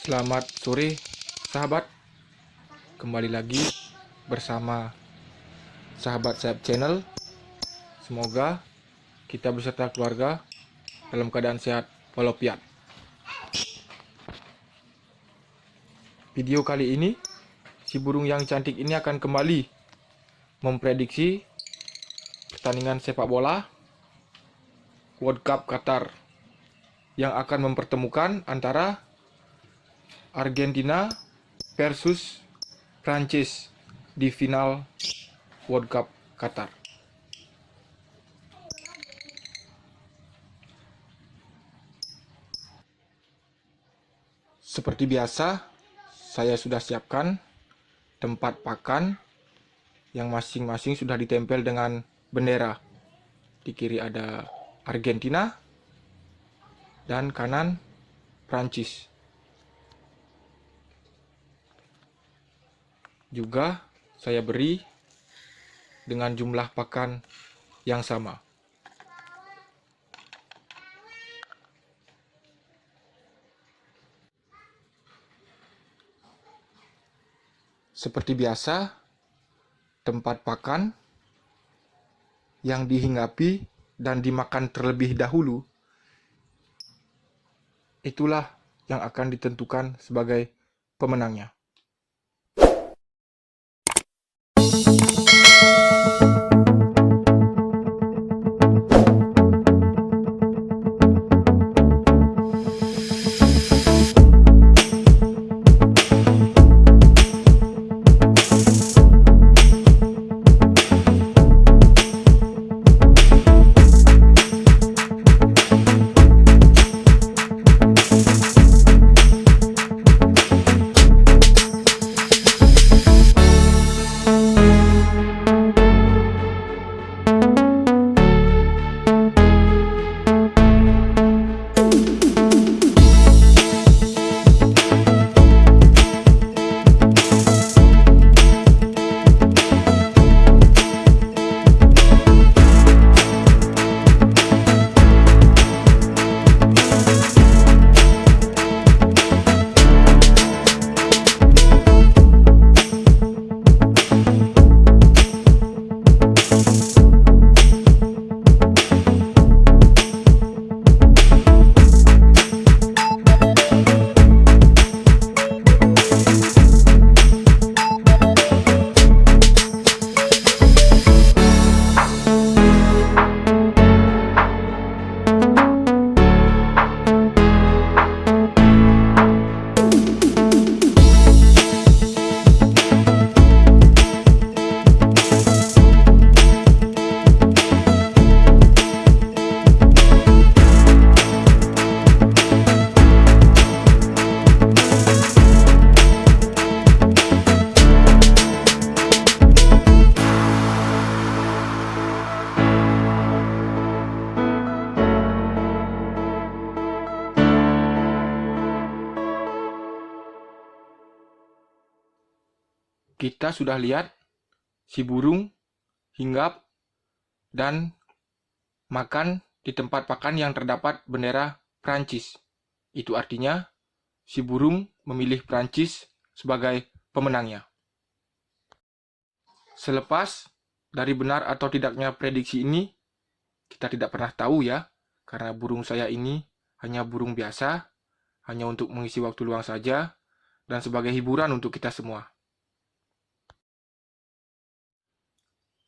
Selamat sore, sahabat. Kembali lagi bersama sahabat Sayap Channel. Semoga kita beserta keluarga dalam keadaan sehat walafiat. Video kali ini, si burung yang cantik ini akan kembali memprediksi pertandingan sepak bola World Cup Qatar yang akan mempertemukan antara Argentina versus Prancis di final World Cup Qatar. Seperti biasa, saya sudah siapkan tempat pakan yang masing-masing sudah ditempel dengan bendera. Di kiri ada Argentina dan kanan Prancis. Juga saya beri dengan jumlah pakan yang sama. Seperti biasa, tempat pakan yang dihinggapi dan dimakan terlebih dahulu, itulah yang akan ditentukan sebagai pemenangnya. Kita sudah lihat si burung hinggap dan makan di tempat pakan yang terdapat bendera Prancis. Itu artinya si burung memilih Prancis sebagai pemenangnya. Selepas dari benar atau tidaknya prediksi ini, kita tidak pernah tahu ya, karena burung saya ini hanya burung biasa, hanya untuk mengisi waktu luang saja, dan sebagai hiburan untuk kita semua.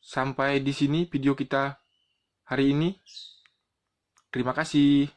Sampai di sini video kita hari ini. Terima kasih.